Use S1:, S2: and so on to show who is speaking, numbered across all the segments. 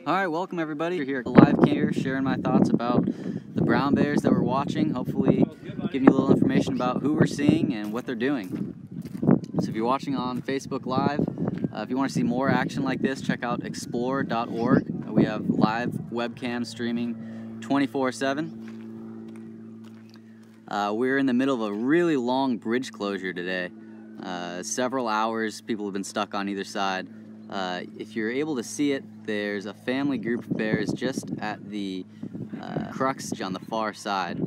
S1: Alright, welcome everybody. We're here live here sharing my thoughts about the brown bears that we're watching. Hopefully giving you a little information about who we're seeing and what they're doing. So if you're watching on Facebook Live, if you want to see more action like this, check out explore.org. We have live webcam streaming 24/7. We're in the middle of a really long bridge closure today. Several hours, people have been stuck on either side. If you're able to see it, there's a family group of bears just at the crux on the far side.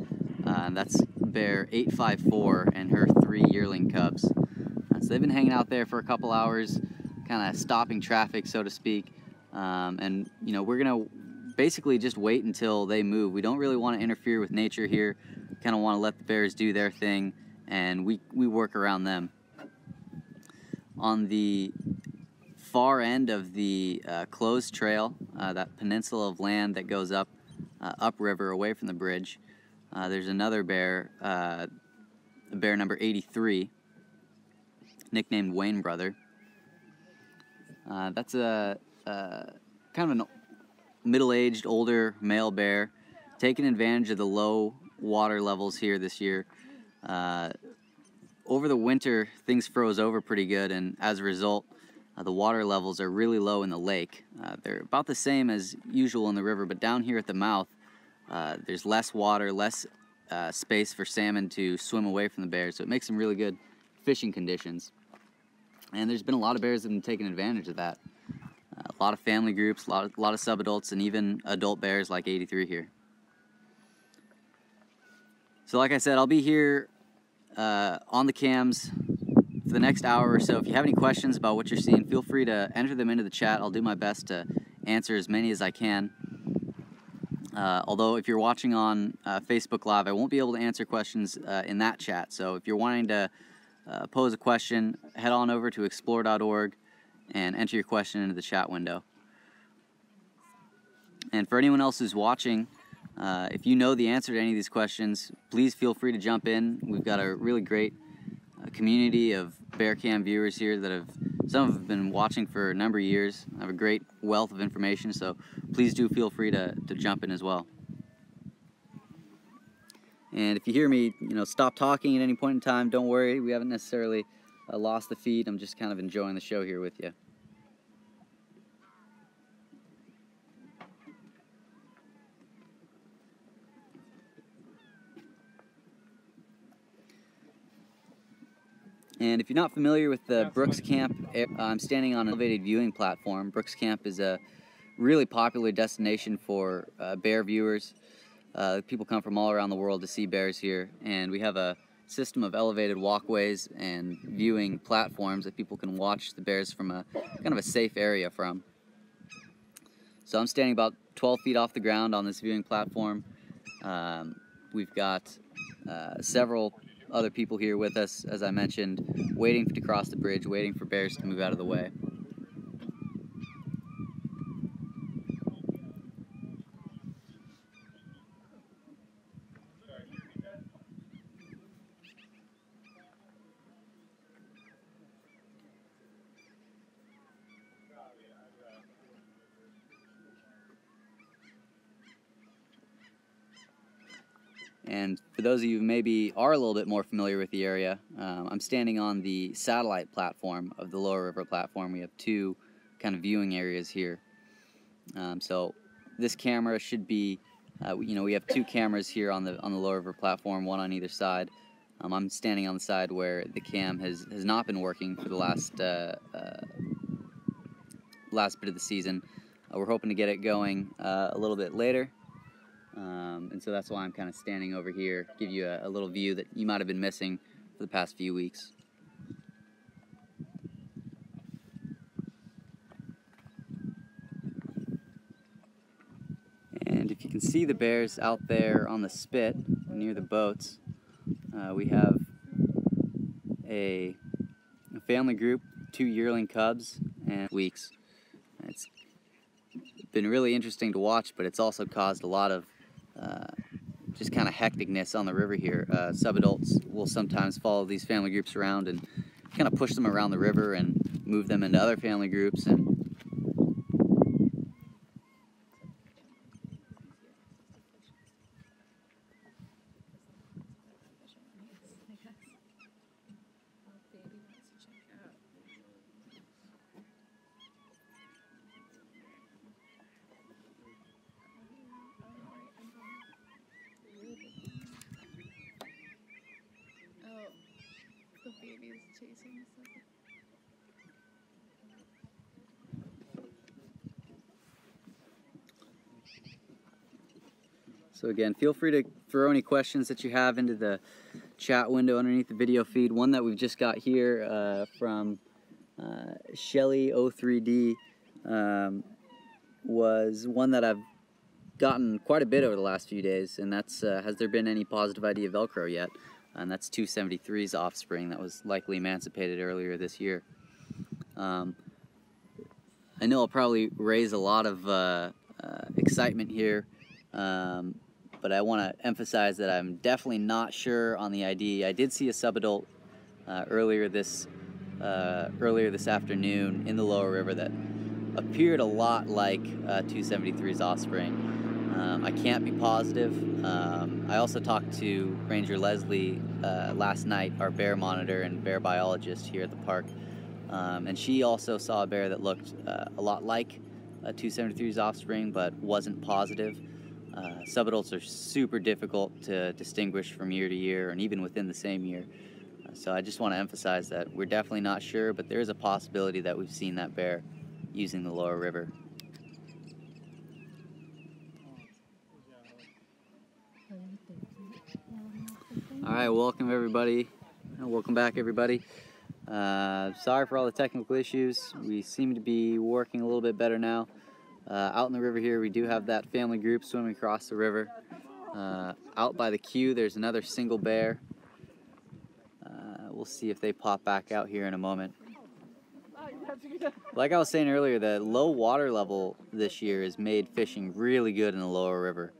S1: That's bear 854 and her 3 yearling cubs. So they've been hanging out there for a couple hours, kind of stopping traffic, so to speak. And you know, we're gonna basically just wait until they move. We don't really want to interfere with nature here. Kind of want to let the bears do their thing, and we work around them. On the far end of the closed trail, that peninsula of land that goes upriver away from the bridge, there's another bear, bear number 83, nicknamed Wayne Brother. That's a kind of a middle-aged, older male bear, taking advantage of the low water levels here this year. Over the winter, things froze over pretty good, and as a result, the water levels are really low in the lake. They're about the same as usual in the river, but down here at the mouth, there's less water, less space for salmon to swim away from the bears, so it makes them really good fishing conditions. And there's been a lot of bears that have been taking advantage of that. A lot of family groups, a lot of subadults, and even adult bears like 83 here. So like I said, I'll be here on the cams for the next hour or so. If you have any questions about what you're seeing, feel free to enter them into the chat. I'll do my best to answer as many as I can. Although if you're watching on Facebook Live, I won't be able to answer questions in that chat. So if you're wanting to pose a question, head on over to explore.org and enter your question into the chat window. And for anyone else who's watching, if you know the answer to any of these questions, please feel free to jump in. We've got a really great community of bear cam viewers here that some have been watching for a number of years. I have a great wealth of information, so please do feel free to jump in as well. And if you hear me, stop talking at any point in time, don't worry. We haven't necessarily lost the feed. I'm just kind of enjoying the show here with you. And if you're not familiar with the Brooks Camp, I'm standing on an elevated viewing platform. Brooks Camp is a really popular destination for bear viewers. People come from all around the world to see bears here, and we have a system of elevated walkways and viewing platforms that people can watch the bears from a kind of a safe area from. So I'm standing about 12 feet off the ground on this viewing platform. We've got several other people here with us, as I mentioned, waiting to cross the bridge, waiting for bears to move out of the way. And for those of you who maybe are a little bit more familiar with the area, I'm standing on the satellite platform of the Lower River platform. We have 2 kind of viewing areas here. So this camera should be, we have 2 cameras here on the Lower River platform, one on either side. I'm standing on the side where the cam has not been working for the last bit of the season. We're hoping to get it going a little bit later. And so that's why I'm kind of standing over here, give you a little view that you might have been missing for the past few weeks. And if you can see the bears out there on the spit near the boats, we have a family group, 2 yearling cubs, and weeks. It's been really interesting to watch, but it's also caused a lot of just kind of hecticness on the river here. Subadults will sometimes follow these family groups around and kind of push them around the river and move them into other family groups, and So again, feel free to throw any questions that you have into the chat window underneath the video feed. One that we've just got here from Shelly03D was one that I've gotten quite a bit over the last few days, and that's has there been any positive ID of Velcro yet? And that's 273's offspring that was likely emancipated earlier this year. I know I'll probably raise a lot of excitement here, but I want to emphasize that I'm definitely not sure on the ID. I did see a subadult earlier this afternoon in the lower river that appeared a lot like 273's offspring. I can't be positive. I also talked to Ranger Leslie last night, our bear monitor and bear biologist here at the park, and she also saw a bear that looked a lot like 273's offspring, but wasn't positive. Subadults are super difficult to distinguish from year to year, and even within the same year. So I just want to emphasize that we're definitely not sure, but there is a possibility that we've seen that bear using the lower river. All right, welcome everybody. Welcome back, everybody. Sorry for all the technical issues. We seem to be working a little bit better now. Out in the river here, we do have that family group swimming across the river. Out by the queue, there's another single bear. We'll see if they pop back out here in a moment. Like I was saying earlier, the low water level this year has made fishing really good in the lower river.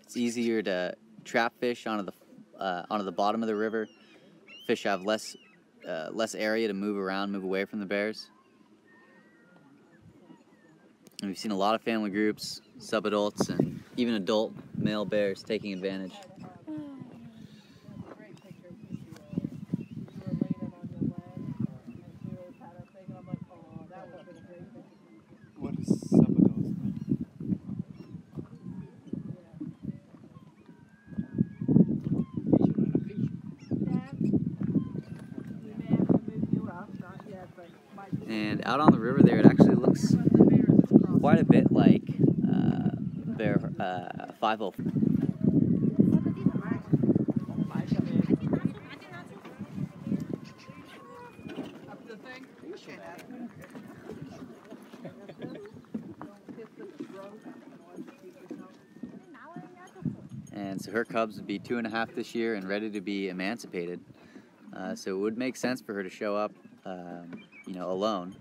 S1: It's easier to trap fish onto the bottom of the river. Fish have less area to move around, move away from the bears. And we've seen a lot of family groups, subadults, and even adult male bears taking advantage.
S2: What is subadults?
S1: And out on the river there, it actually looks quite a bit like bear 504. And so her cubs would be 2.5 this year and ready to be emancipated. So it would make sense for her to show up, you know, alone.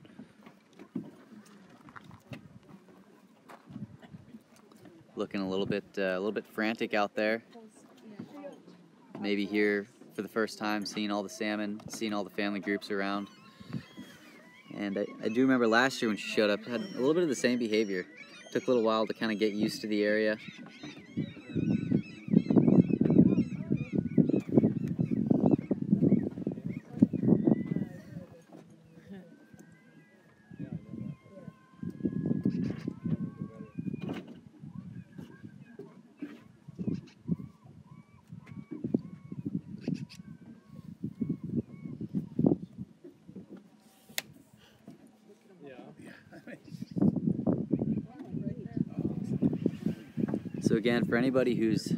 S1: Looking a little bit frantic out there. Maybe here for the first time, seeing all the salmon, seeing all the family groups around. And I do remember last year when she showed up, had a little bit of the same behavior. Took a little while to kind of get used to the area. So again, for anybody who's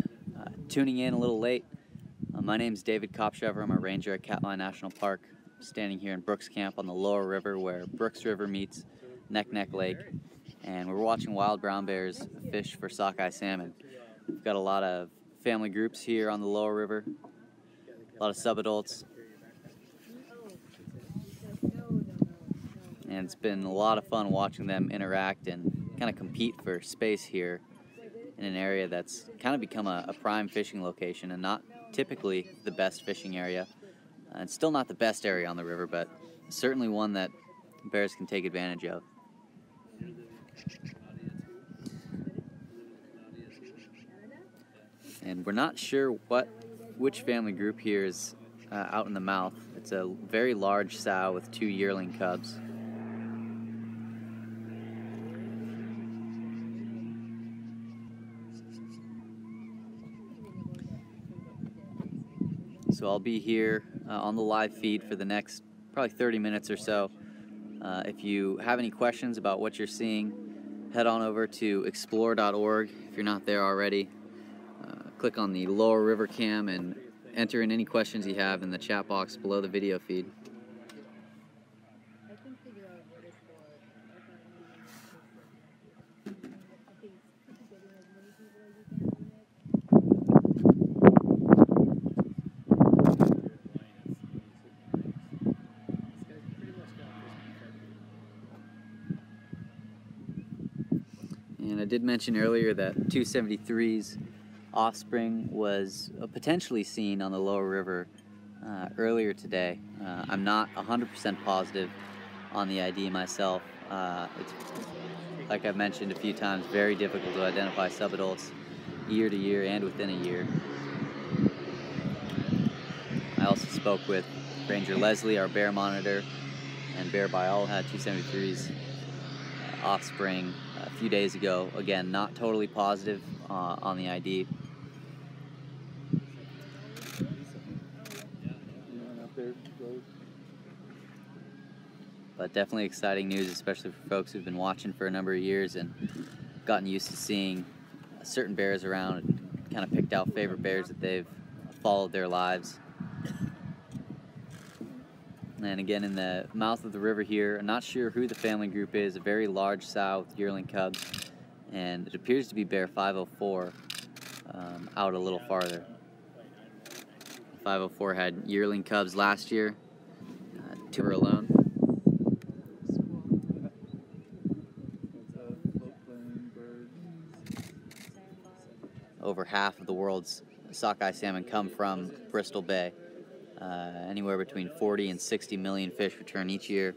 S1: tuning in a little late, my name's David Kopshever. I'm a ranger at Katmai National Park, standing here in Brooks Camp on the lower river where Brooks River meets Neck Neck Lake, and we're watching wild brown bears fish for sockeye salmon. We've got a lot of family groups here on the lower river, a lot of subadults, and it's been a lot of fun watching them interact and kind of compete for space here in an area that's kind of become a prime fishing location and not typically the best fishing area. It's still not the best area on the river, but certainly one that bears can take advantage of. And we're not sure which family group here is out in the mouth. It's a very large sow with 2 yearling cubs. So I'll be here on the live feed for the next probably 30 minutes or so. If you have any questions about what you're seeing, head on over to explore.org if you're not there already. Click on the lower river cam and enter in any questions you have in the chat box below the video feed. And I did mention earlier that 273's offspring was potentially seen on the lower river earlier today. I'm not 100% positive on the ID myself. It's, like I've mentioned a few times, very difficult to identify subadults year to year and within a year. I also spoke with Ranger Leslie, our bear monitor, and bear biologist had 273's offspring a few days ago. Again, not totally positive on the ID. But definitely exciting news, especially for folks who've been watching for a number of years and gotten used to seeing certain bears around and kind of picked out favorite bears that they've followed their lives. And again, in the mouth of the river here, I'm not sure who the family group is, a very large sow with yearling cubs, and it appears to be bear 504 out a little farther. 504 had yearling cubs last year, 2 were alone. Over half of the world's sockeye salmon come from Bristol Bay. Anywhere between 40 and 60 million fish return each year.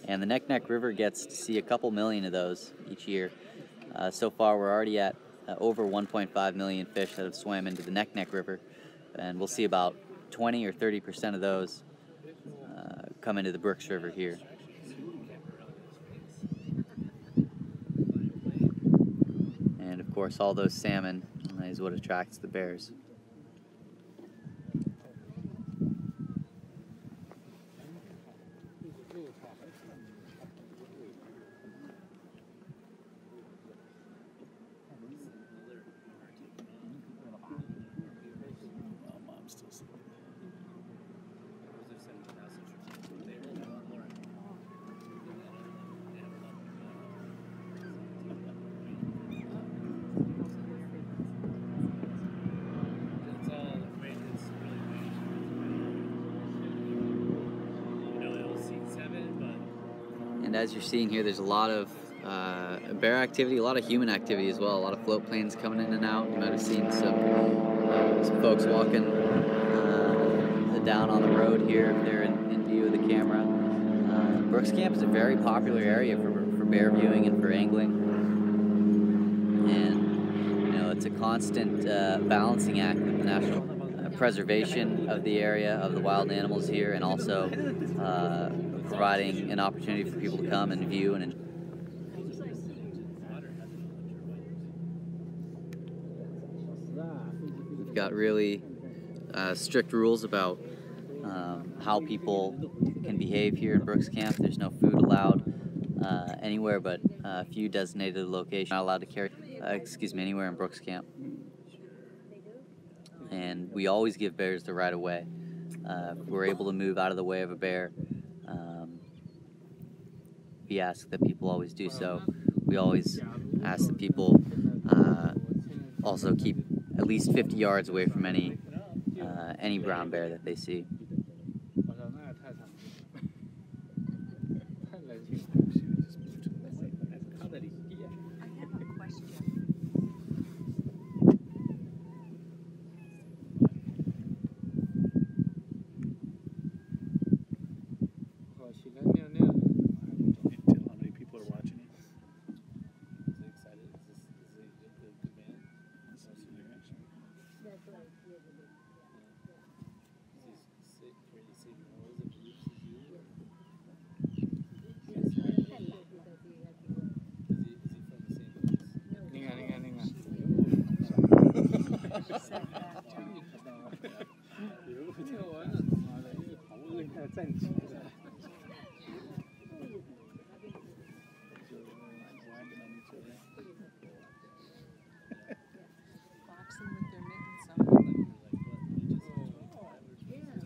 S1: And the Neck River gets to see a couple million of those each year. So far, we're already at over 1.5 million fish that have swam into the Neck River. And we'll see about 20 or 30% of those come into the Brooks River here. And of course, all those salmon is what attracts the bears. And as you're seeing here, there's a lot of bear activity, a lot of human activity as well, a lot of float planes coming in and out. You might have seen some folks walking down on the road here if they're in view of the camera. Brooks Camp is a very popular area for bear viewing and for angling. And, you know, it's a constant balancing act with the national preservation of the area, of the wild animals here, and also providing an opportunity for people to come and view and enjoy. We've got really strict rules about how people can behave here in Brooks Camp. There's no food allowed anywhere but a few designated locations. Not allowed to carry, anywhere in Brooks Camp. And we always give bears the right of way. If we're able to move out of the way of a bear, we ask that people always do so. We always ask that people also keep at least 50 yards away from any brown bear that they see.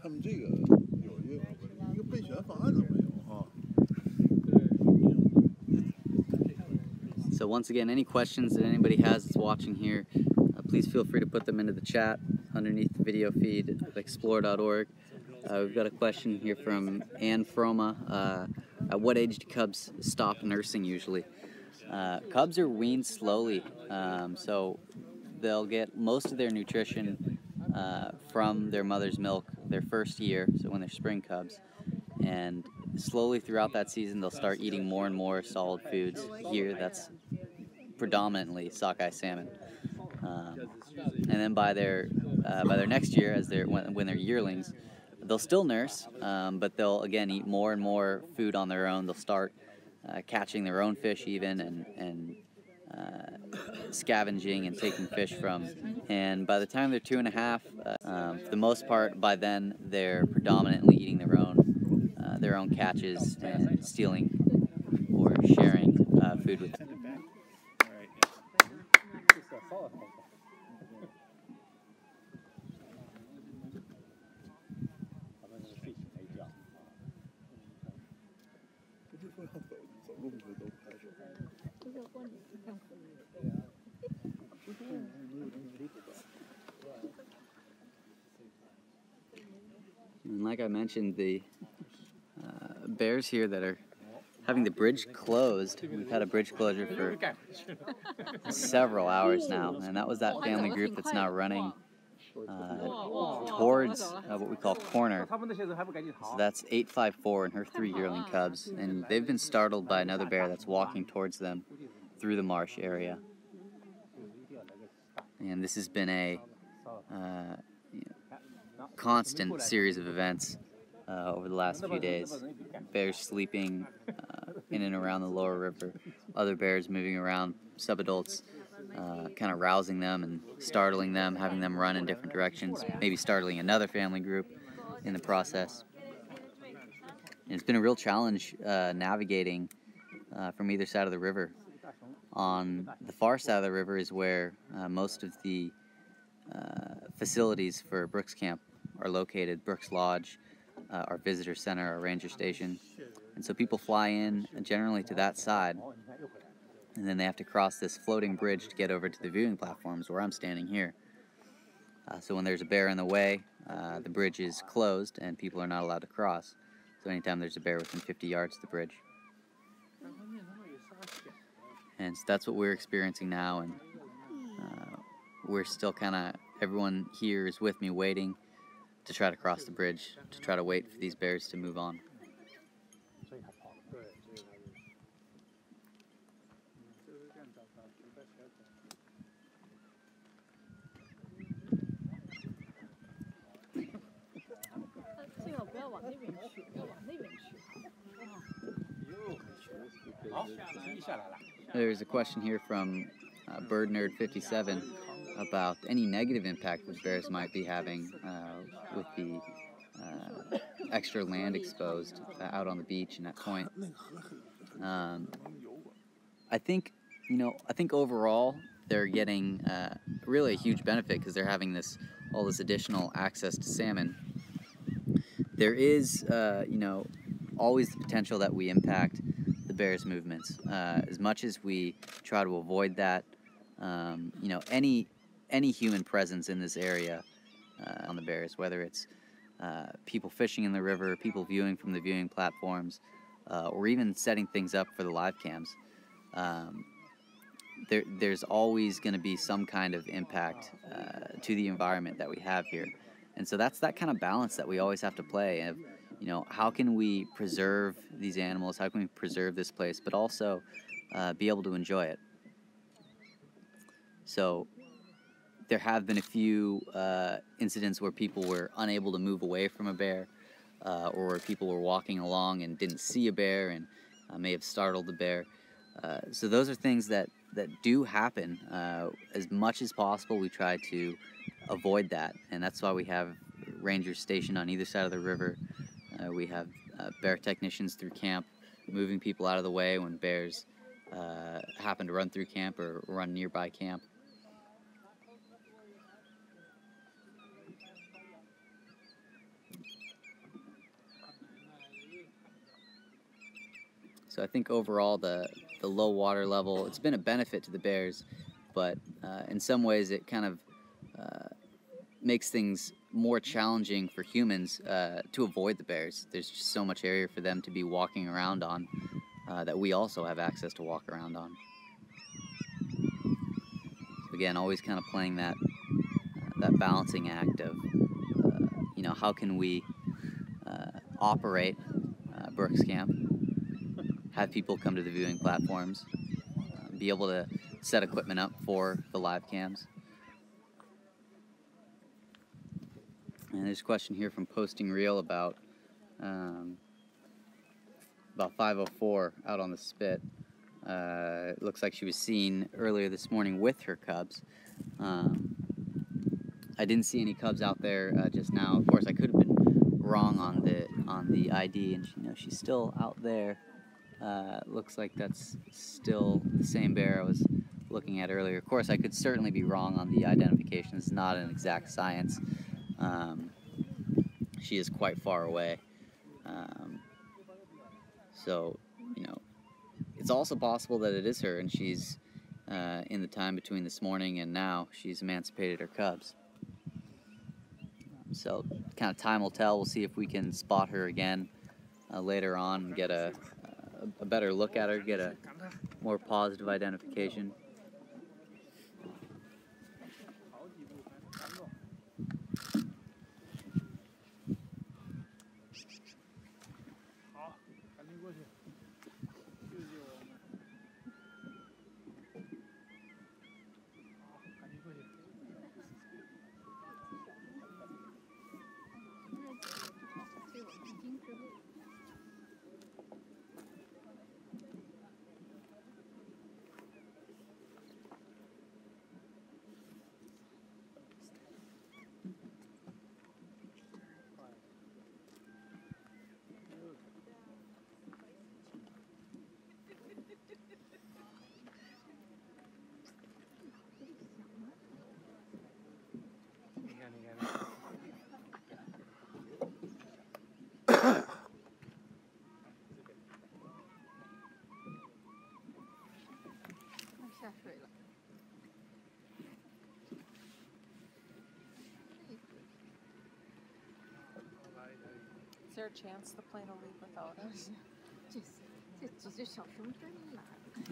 S3: 他们这个有一个备选方案都没有哈。
S1: So once again, any questions that anybody has that's watching here, please feel free to put them into the chat underneath the video feed of explore.org. We've got a question here from Ann Froma. At what age do cubs stop nursing usually? Cubs are weaned slowly, so they'll get most of their nutrition from their mother's milk their first year, so when they're spring cubs. And slowly throughout that season, they'll start eating more and more solid foods. Here, that's predominantly sockeye salmon. And then by their next year, when they're yearlings, they'll still nurse, but they'll again eat more and more food on their own. They'll start catching their own fish even, and scavenging and taking fish from. And by the time they're 2.5, for the most part, by then they're predominantly eating their own catches and stealing or sharing food with them. And like I mentioned, the bears here that are having the bridge closed, we've had a bridge closure for several hours now, and that was that family group that's now running towards what we call corner. So that's 854 and her 3 yearling cubs, and they've been startled by another bear that's walking towards them through the marsh area. And this has been a constant series of events over the last few days. Bears sleeping in and around the lower river, other bears moving around, subadults kind of rousing them and startling them, having them run in different directions, maybe startling another family group in the process. And it's been a real challenge navigating from either side of the river. On the far side of the river is where most of the facilities for Brooks Camp are located. Brooks Lodge, our visitor center, our ranger station. And so people fly in generally to that side, and then they have to cross this floating bridge to get over to the viewing platforms where I'm standing here. So when there's a bear in the way, the bridge is closed and people are not allowed to cross. So anytime there's a bear within 50 yards of the bridge. And so that's what we're experiencing now, and we're still kind of, everyone here is with me waiting to try to cross the bridge, to try to wait for these bears to move on. There's a question here from Bird Nerd 57 about any negative impact that bears might be having with the extra land exposed out on the beach and at Point. I think overall they're getting really a huge benefit because they're having all this additional access to salmon. There is always the potential that we impact the bears' movements. As much as we try to avoid that, any human presence in this area on the bears, whether it's people fishing in the river, people viewing from the viewing platforms, or even setting things up for the live cams, there's always going to be some kind of impact to the environment that we have here. And so that's that kind of balance that we always have to play of, how can we preserve these animals, how can we preserve this place, but also be able to enjoy it. So there have been a few incidents where people were unable to move away from a bear, or where people were walking along and didn't see a bear and may have startled the bear. So those are things that do happen. As much as possible, we try to avoid that, and that's why we have rangers stationed on either side of the river We have bear technicians through camp moving people out of the way when bears happen to run through camp or run nearby camp. So I think overall the low water level, it's been a benefit to the bears, but in some ways it kind of makes things more challenging for humans to avoid the bears. There's just so much area for them to be walking around on that we also have access to walk around on. So again, always kind of playing that balancing act of, you know, how can we operate Brooks Camp, have people come to the viewing platforms, be able to set equipment up for the live cams. And there's a question here from Posting Reel about 504 out on the spit. It looks like she was seen earlier this morning with her cubs. I didn't see any cubs out there just now. Of course, I could have been wrong on the ID, and she's still out there. Looks like that's still the same bear I was looking at earlier. Of course, I could certainly be wrong on the identification. It's not an exact science. She is quite far away. So, it's also possible that it is her, and she's, in the time between this morning and now, she's emancipated her cubs. So, kind of time will tell. We'll see if we can spot her again later on and get a better look at her, get a more positive identification.
S4: Is there a chance the plane will leave without us?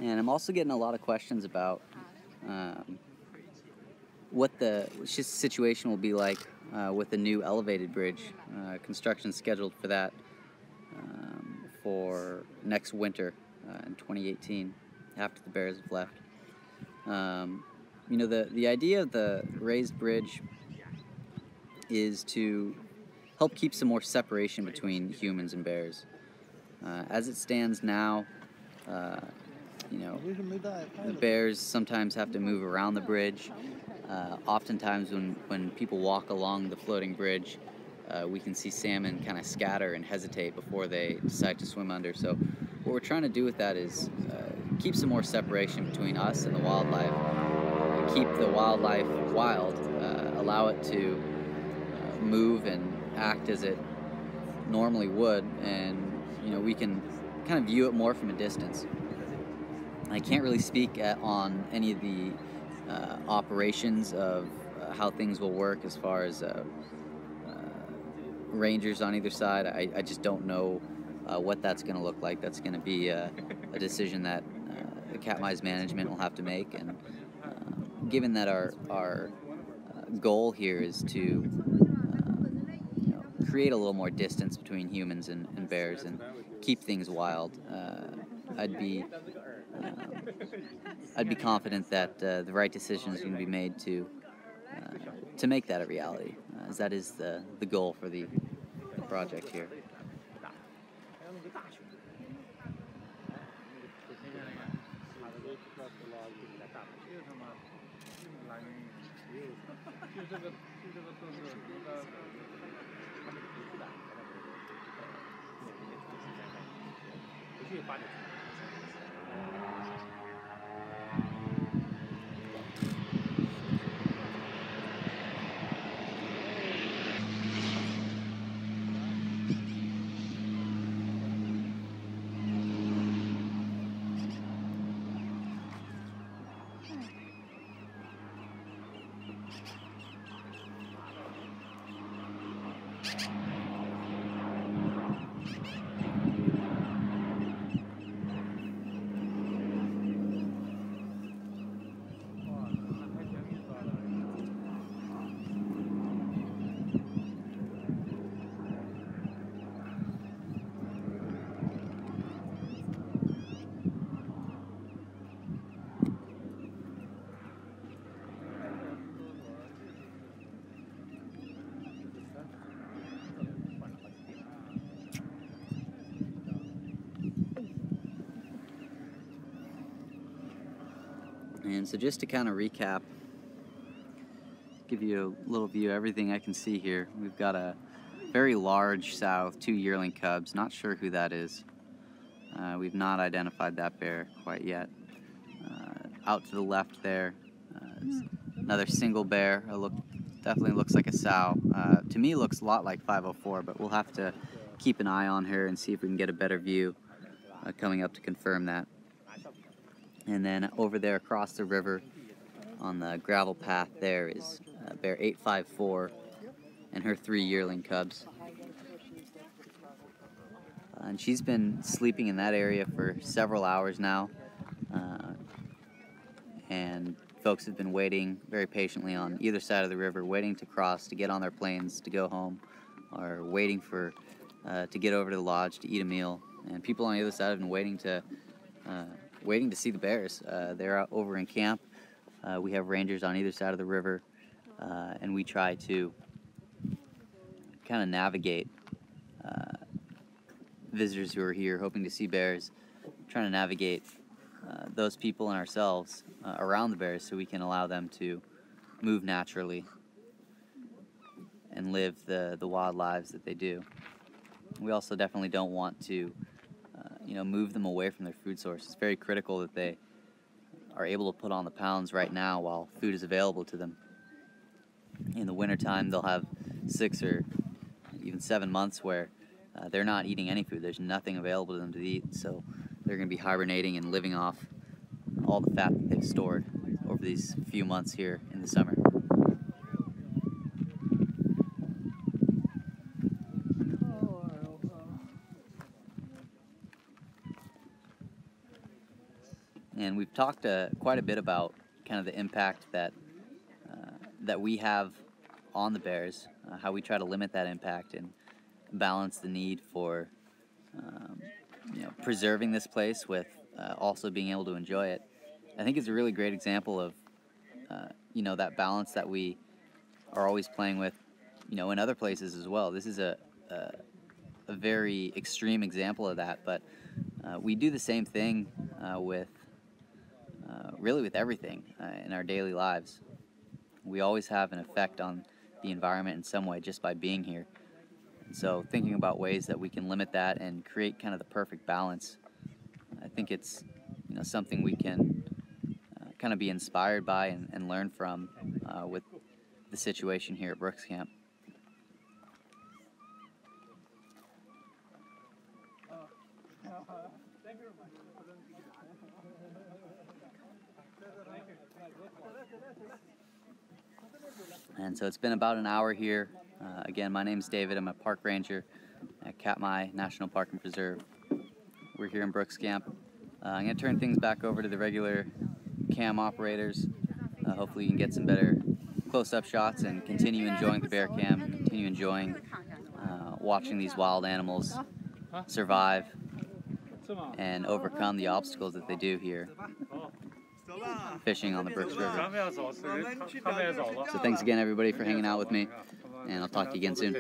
S1: And I'm also getting a lot of questions about what the situation will be like with the new elevated bridge. Construction scheduled for that for next winter in 2018, after the bears have left. The idea of the raised bridge is to help keep some more separation between humans and bears. As it stands now, the bears sometimes have to move around the bridge. Oftentimes when people walk along the floating bridge, we can see salmon kind of scatter and hesitate before they decide to swim under. So what we're trying to do with that is keep some more separation between us and the wildlife, keep the wildlife wild, allow it to move and act as it normally would, and we can kind of view it more from a distance. I can't really speak on any of the operations of how things will work as far as rangers on either side. I just don't know what that's going to look like. That's going to be a decision that Katmai's management will have to make, and given that our goal here is to create a little more distance between humans and bears and keep things wild, I'd be confident that the right decision is going to be made to make that a reality, as that is the goal for the project here. And so just to kind of recap, give you a little view of everything I can see here. We've got a very large sow with 2 yearling cubs. Not sure who that is. We've not identified that bear quite yet. Out to the left there, is another single bear. Definitely looks like a sow. To me, looks a lot like 504, but we'll have to keep an eye on her and see if we can get a better view coming up to confirm that. And then over there across the river on the gravel path there is bear 854 and her 3 yearling cubs. And she's been sleeping in that area for several hours now. And folks have been waiting very patiently on either side of the river, waiting to cross, to get on their planes, to go home, or waiting for to get over to the lodge to eat a meal. And people on the other side have been waiting to see the bears. They're out over in camp. We have rangers on either side of the river, and we try to kind of navigate visitors who are here hoping to see bears, trying to navigate those people and ourselves around the bears so we can allow them to move naturally and live the wild lives that they do. We also definitely don't want to move them away from their food source. It's very critical that they are able to put on the pounds right now while food is available to them. In the wintertime, they'll have 6 or even 7 months where they're not eating any food. There's nothing available to them to eat, so they're going to be hibernating and living off all the fat that they've stored over these few months here in the summer. And we've talked quite a bit about kind of the impact that we have on the bears, how we try to limit that impact and balance the need for preserving this place with also being able to enjoy it. I think it's a really great example of that balance that we are always playing with in other places as well. This is a very extreme example of that, but we do the same thing really with everything in our daily lives. We always have an effect on the environment in some way just by being here. And so thinking about ways that we can limit that and create kind of the perfect balance, I think it's something we can kind of be inspired by and learn from with the situation here at Brooks Camp. And so it's been about an hour here. Again, my name's David. I'm a park ranger at Katmai National Park and Preserve. We're here in Brooks Camp. I'm going to turn things back over to the regular cam operators. Hopefully you can get some better close-up shots and continue enjoying the bear cam, continue enjoying watching these wild animals survive and overcome the obstacles that they do here fishing on the Brooks River. So thanks again everybody for hanging out with me, and I'll talk to you again soon.